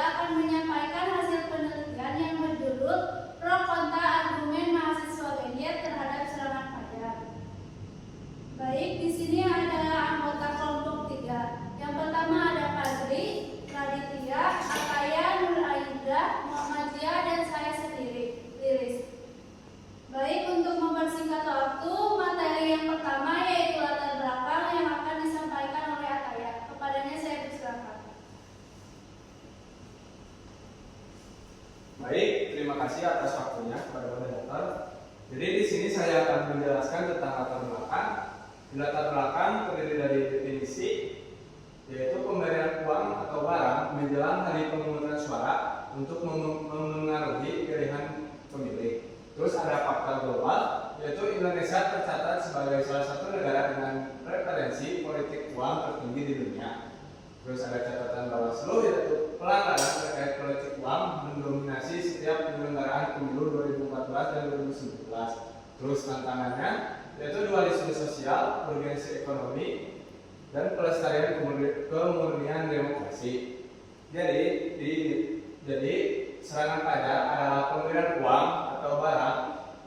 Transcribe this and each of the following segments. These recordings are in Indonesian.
akan menyampaikan hasil penelitian yang berjudul Pro Kontra Argumen Mahasiswa Genjet terhadap Serangan Fajar. Baik, di sini ada anggota kelompok 3. Yang pertama ada Fadli, Raditya, Ataya, Nur Aida, Muhammadiyah, dan saya sendiri, Liris. Baik, untuk mempersingkat waktu, materi yang pertama yaitu latar belakang yang akan disampaikan oleh Ataya. Kepadanya saya persilakan. Baik, terima kasih atas waktunya kepada moderator. Jadi di sini saya akan menjelaskan tentang latar belakang. Latar belakang terdiri dari definisi, yaitu pemberian uang atau barang menjelang hari pemungutan suara untuk memengaruhi pilihan pemilih. Terus ada fakta global, yaitu Indonesia tercatat sebagai salah satu negara dengan preferensi politik uang tertinggi di dunia. Terus ada catatan Bawaslu, yaitu pelanggaran terkait politik uang mendominasi setiap penyelenggaraan pemilu 2014 dan 2019. Terus tantangannya yaitu dualisme sosial, urgensi ekonomi, dan pelestarian kemurnian demokrasi. Jadi serangan fajar adalah pemberian uang atau barang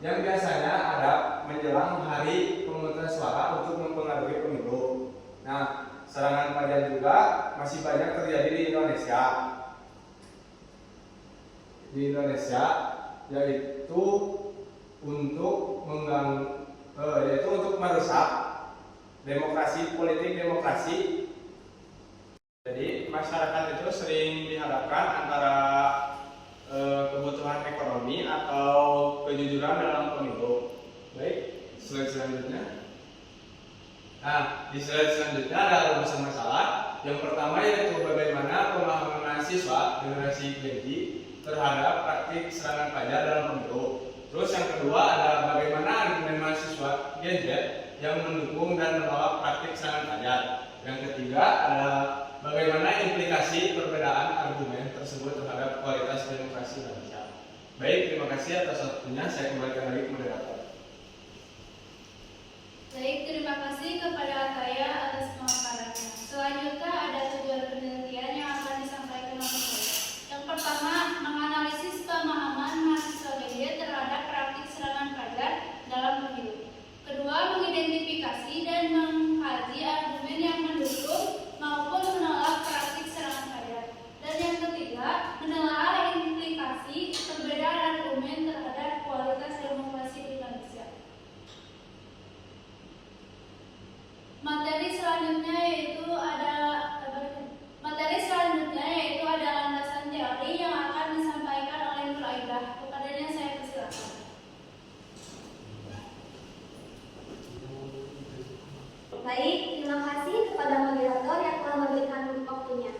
yang biasanya ada menjelang hari pemungutan suara untuk mempengaruhi pemilu. Nah, serangan fajar juga masih banyak terjadi di Indonesia. Yaitu untuk merusak demokrasi. Jadi masyarakat itu sering dihadapkan antara kebutuhan ekonomi atau kejujuran dalam pemilu. Baik, slide selanjutnya. Nah, di slide selanjutnya ada rumusan masalah. Yang pertama yaitu bagaimana pemahaman mahasiswa generasi Gen Z terhadap praktik serangan fajar dalam pemilu. Terus yang kedua ada bagaimana argumen mahasiswa Gen Z yang mendukung dan menolak praktik serangan fajar. Yang ketiga ada bagaimana implikasi perbedaan argumen tersebut terhadap kualitas demokrasi Indonesia. Baik, terima kasih atas waktunya. Saya kembalikan lagi ke moderator. Baik, terima kasih kepada Ataya atas pemaparannya. Selanjutnya ada tujuan penelitian yang akan disampaikan oleh saya. Yang pertama, menganalisis pemahaman mahasiswa Genjet terhadap praktik serangan fajar dalam pemilu. Kedua, mengidentifikasi dan mengkaji argumen yang mendukung maupun menolak praktik serangan fajar. Dan yang ketiga, menelaah implikasi perbedaan argumen terhadap kualitas demokrasi di Indonesia. Materi selanjutnya yaitu ada landasan teori yang akan disampaikan oleh Nur Aida. Kepadanya saya persilakan. Baik, terima kasih kepada moderator yang telah memberikan waktunya.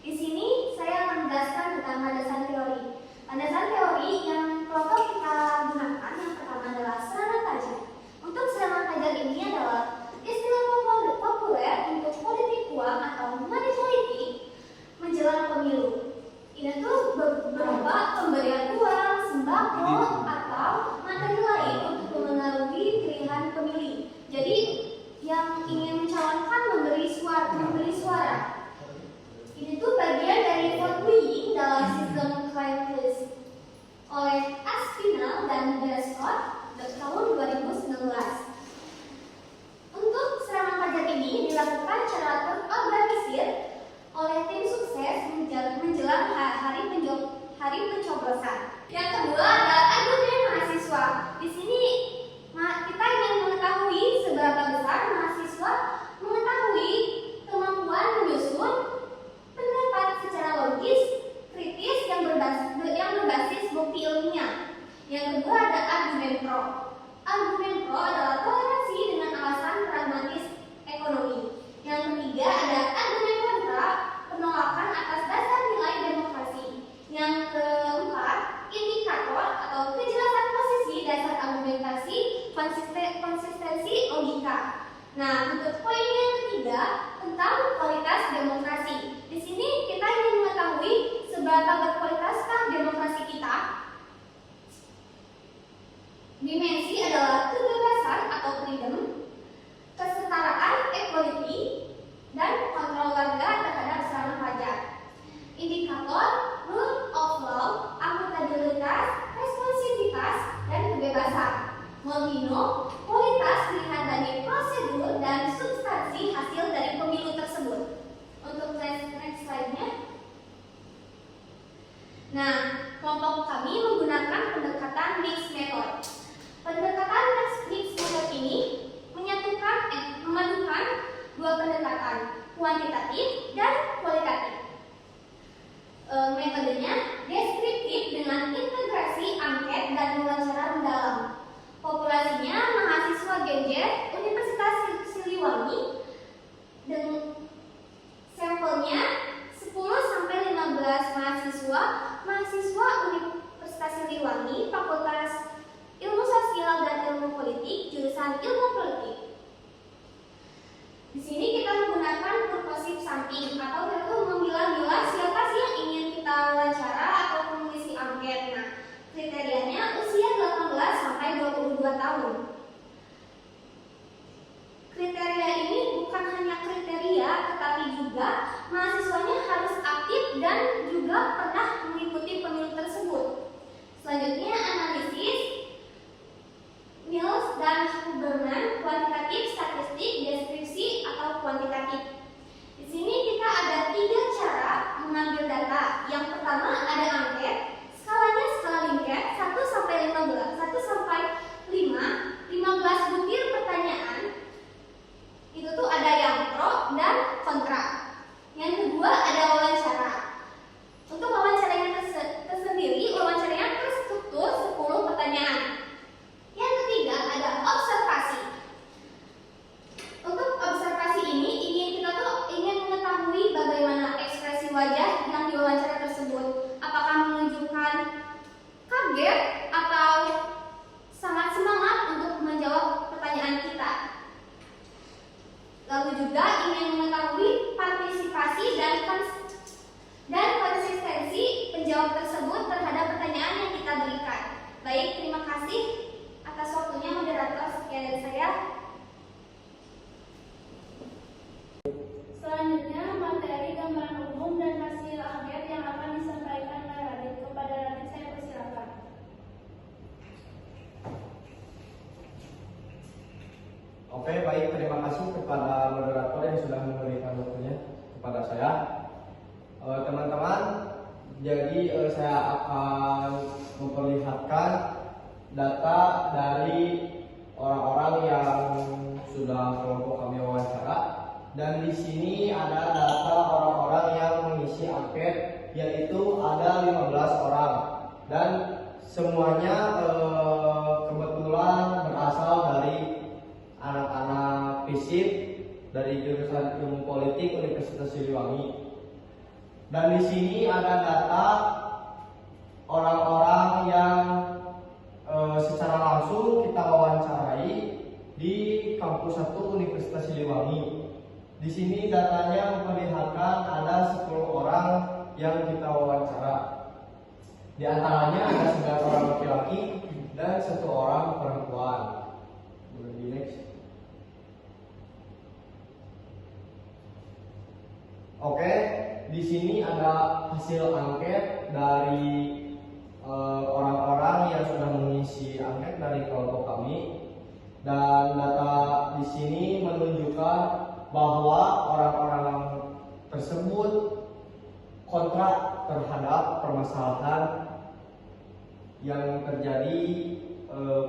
Di sini saya akan menjelaskan tentang landasan teori. Landasan teori yang perlu kita gunakan yang pertama adalah serangan fajar. Untuk serangan fajar ini adalah istilah populer untuk politik uang atau money politik menjelang pemilu. Ini tuh berupa pemberian uang, sembako, atau materi lain untuk memengaruhi pilihan pemilih. Jadi yang ingin mencalonkan memberi suara. Ini tuh bagian dari vote buying dalam sistem clientelism oleh Aspinall dan Beresford tahun 2019. Untuk serangan fajar ini dilakukan secara terorganisir oleh tim sukses menjelang hari pencoblosan. Yang kedua adalah argumen mahasiswa. Di sini kita ingin mengetahui seberapa besar mahasiswa mengetahui kemampuan menyusun pendapat secara logis, kritis yang berbasis bukti ilmiah. Yang kedua ada argumen pro. Argumen pro adalah toleransi dengan alasan pragmatis ekonomi. Yang ketiga ada argumen kontra, penolakan atas dasar nilai demokrasi. Yang keempat, indikator atau kejelasan posisi dasar argumentasi, konsistensi logika. Nah, untuk poin yang ketiga tentang kualitas demokrasi. Di sini kita ingin mengetahui seberapa berkualitaskah demokrasi kita. Dimensi adalah kebebasan atau freedom, kesetaraan equality, dan kontrol warga terhadap serangan fajar. Indikator Mino, kualitas dilihat dari prosedur dan substansi hasil dari pemilu tersebut. Untuk next slide-nya. Nah, kelompok kami menggunakan pendekatan mixed method. Pendekatan mixed method ini memadukan dua pendekatan, kuantitatif dan kualitatif. Metodenya deskriptif dengan integrasi angket dan wawancara mendalam. Populasinya mahasiswa Genjer Universitas Siliwangi dan sampelnya 10 sampai 15 mahasiswa Universitas Siliwangi, Fakultas Ilmu Sosial dan Ilmu Politik, jurusan Ilmu Politik. Di sini kita menggunakan purposive sampling atau yaitu memilah-milah siapa sih yang ingin kita wawancara atau mengisi angket. Nah, kriterianya usia 18 sampai 22 tahun. Kriteria ini bukan hanya kriteria, tetapi juga mahasiswanya harus aktif dan juga pernah mengikuti pemilu tersebut. Selanjutnya analisis Mills dan Huberman, kuantitatif, statistik, deskripsi atau kuantitatif. Di sini kita ada 3 cara mengambil data. Yang pertama ada angket, skalanya skala Likert 1 sampai 15, 1 sampai 5, 15 butir pertanyaan. Itu tuh ada yang pro dan kontra. Yang kedua ada wawancara. Untuk wawancaranya tersendiri, wawancaranya terstruktur 10 pertanyaan. Yang ketiga ada observasi. Untuk observasi ini ingin mengetahui bagaimana ekspresi wajah yang diwawancara tersebut. Apakah menunjukkan kaget atau sangat semangat untuk menjawab pertanyaan kita. Lalu juga ingin mengetahui partisipasi dan konsistensi penjawab tersebut terhadap pertanyaan yang kita berikan. Baik, terima kasih atas waktunya moderator. Sekian dari saya. Selanjutnya materi gambaran umum dan hasil angket yang akan disampaikan oleh Radit. Kepada Radit saya persilakan. Oke, baik, terima kasih kepada moderator yang sudah memberikan waktunya kepada saya. Teman-teman, jadi saya akan memperlihatkan data dari orang-orang yang sudah kelompok kami wawancara, dan di sini ada data orang-orang yang mengisi angket, yaitu ada 15 orang, dan semuanya kebetulan berasal dari anak-anak FISIP dari jurusan Ilmu Politik Universitas Siliwangi. Dan di sini ada data orang-orang yang secara langsung kita wawancarai di kampus 1 Universitas Siliwangi. Di sini datanya memperlihatkan ada 10 orang yang kita wawancara. Di antaranya ada 9 orang laki-laki dan 1 orang perempuan. Boleh di next. Oke, di sini ada hasil angket dari orang-orang yang sudah mengisi angket dari kelompok kami, dan data di sini menunjukkan bahwa orang-orang tersebut kontra terhadap permasalahan yang terjadi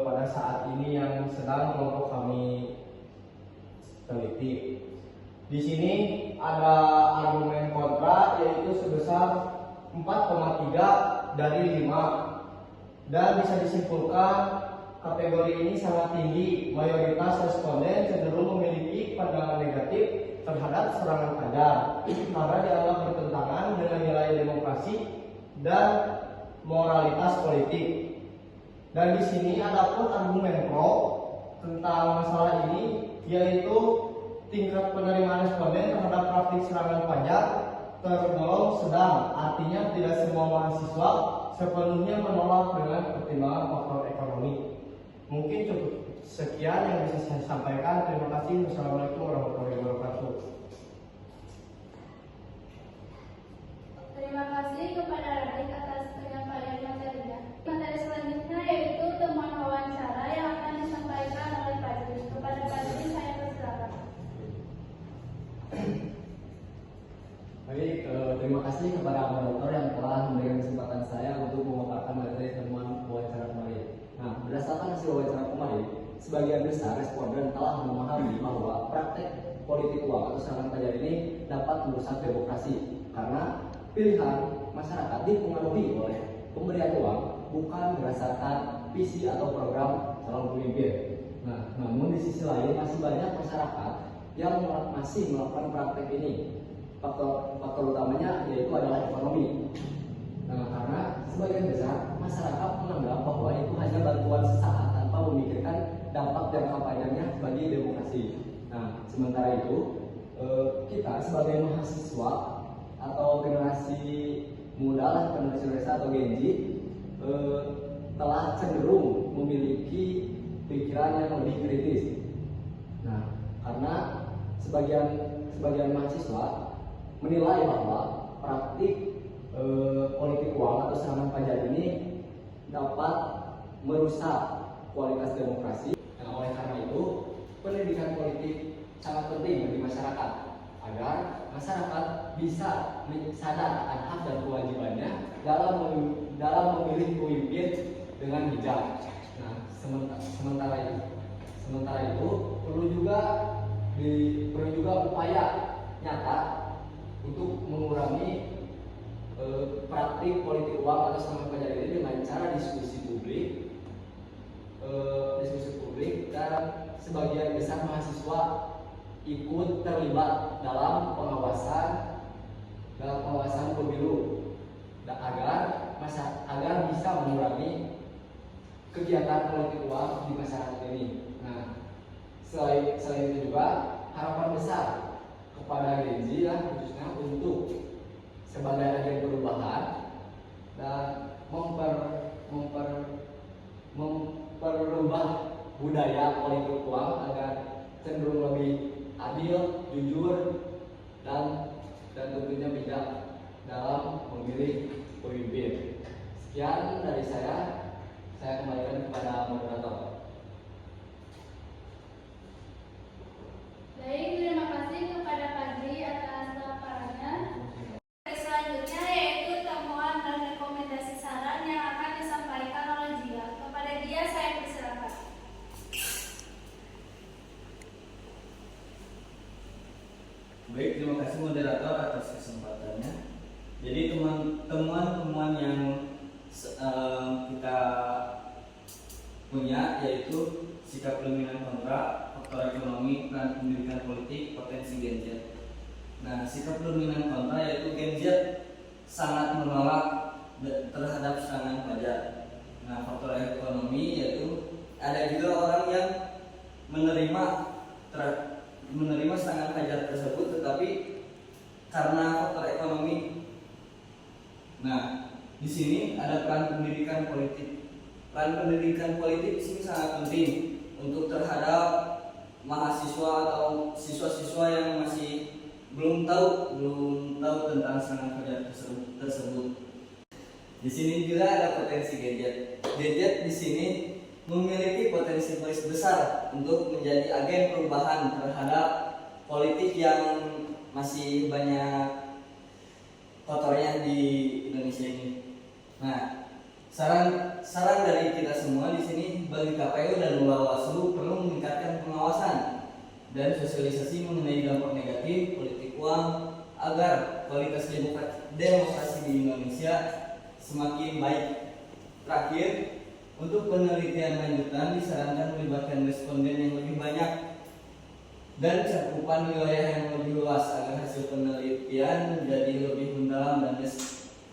pada saat ini yang sedang kelompok kami teliti. Di sini ada argumen kontra yaitu sebesar 4,3 dari 5, dan bisa disimpulkan kategori ini sangat tinggi. Mayoritas responden cenderung memiliki pandangan negatif terhadap serangan fajar karena dianggap bertentangan dengan nilai demokrasi dan moralitas politik. Dan di sini ada pun argumen pro tentang masalah ini, yaitu tingkat penerimaan responden terhadap praktik serangan fajar tergolong sedang, artinya tidak semua mahasiswa sepenuhnya menolak dengan pertimbangan faktor ekonomi. Mungkin cukup sekian yang bisa saya sampaikan. Terima kasih. Wassalamualaikum warahmatullahi wabarakatuh. Terima kasih kepada Radit atas penyampaian materinya. Materi selanjutnya yaitu temuan wawancara yang akan disampaikan sebagian besar responden telah memahami bahwa praktek politik uang atau serangan pajak ini dapat merusak demokrasi karena pilihan masyarakat dipengaruhi oleh pemberian uang bukan berdasarkan visi atau program calon pemimpin. Nah, namun di sisi lain masih banyak masyarakat yang masih melakukan praktek ini. Faktor utamanya yaitu adalah ekonomi. Nah, karena sebagian besar masyarakat menganggap bahwa itu hanya bantuan sesaat tanpa memikirkan dampak jangka panjangnya bagi demokrasi. Nah, sementara itu kita sebagai mahasiswa atau generasi muda lah, generasi dewasa atau Gen Z telah cenderung memiliki pikiran yang lebih kritis. Nah, karena sebagian mahasiswa menilai bahwa praktik politik uang atau serangan pajak ini dapat merusak kualitas demokrasi. Nah, oleh karena itu, pendidikan politik sangat penting bagi masyarakat agar masyarakat bisa sadar akan hak dan kewajibannya dalam memilih pemimpin dengan bijak. Nah, sementara itu perlu juga upaya nyata untuk mengurangi praktik politik uang atau serangan pajak ini dengan cara diskusi publik dan sebagian besar mahasiswa ikut terlibat dalam pengawasan pemilu agar bisa mengurangi kegiatan politik uang di masyarakat ini. Nah, selain itu juga harapan besar kepada Gen Z lah khususnya untuk sebagai agen perubahan dan memperubah budaya politik uang agar cenderung lebih adil, jujur, dan tentunya bijak dalam memilih pemimpin. Sekian dari saya kembalikan kepada moderator. Baik, terima kasih kepada Fadli atas paparannya. Selanjutnya yaitu temuan dan rekomendasi saran yang akan disampaikan oleh Dia. Kepada Dia saya persilakan. Baik, terima kasih moderator atas kesempatannya. Jadi temuan-temuan yang kita punya yaitu sikap dominan kontra, faktor ekonomi, peran pendidikan politik, potensi Gen Z. Nah, sikap dominan kontra yaitu Gen Z sangat menolak terhadap serangan pajak. Nah, faktor ekonomi yaitu ada juga orang yang menerima serangan pajak tersebut, tetapi karena faktor ekonomi. Nah, di sini ada peran pendidikan politik. Peran pendidikan politik di sini sangat penting untuk terhadap mahasiswa atau siswa-siswa yang masih belum tahu tentang serangan pajak tersebut. Di sini juga ada potensi gadget. Gadget di sini memiliki potensi besar untuk menjadi agen perubahan terhadap politik yang masih banyak kotornya di Indonesia ini. Nah, saran dari kita semua di sini bagi KPU dan Bawaslu perlu meningkatkan pengawasan dan sosialisasi mengenai dampak negatif politik uang agar kualitas demokrasi di Indonesia semakin baik. Terakhir, untuk penelitian lanjutan disarankan melibatkan responden yang lebih banyak dan cakupan wilayah yang lebih luas agar hasil penelitian menjadi lebih mendalam dan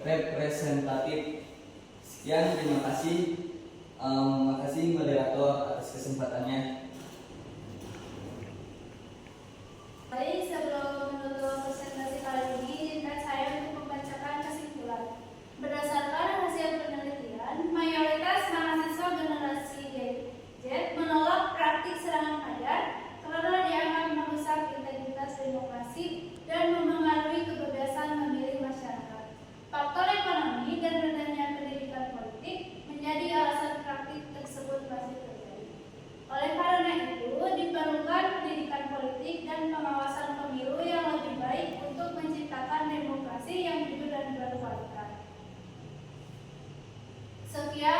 representatif. Sekian, terima kasih. Makasih moderator atas kesempatannya. Baik, sebelum menutup presentasi kali ini, izinkan saya untuk membacakan kesimpulan. Berdasarkan hasil penelitian, mayoritas mahasiswa generasi Gen Z menolak praktik serangan pajak karena dianggap merusak integritas demokrasi dan mempengaruhi kebebasan memilih masyarakat. Faktor ekonomi dan rendahnya pendidikan politik menjadi alasan praktik tersebut masih terjadi. Oleh karena itu, diperlukan pendidikan politik dan pengawasan pemilu yang lebih baik untuk menciptakan demokrasi yang jujur dan berkualitas. Sekian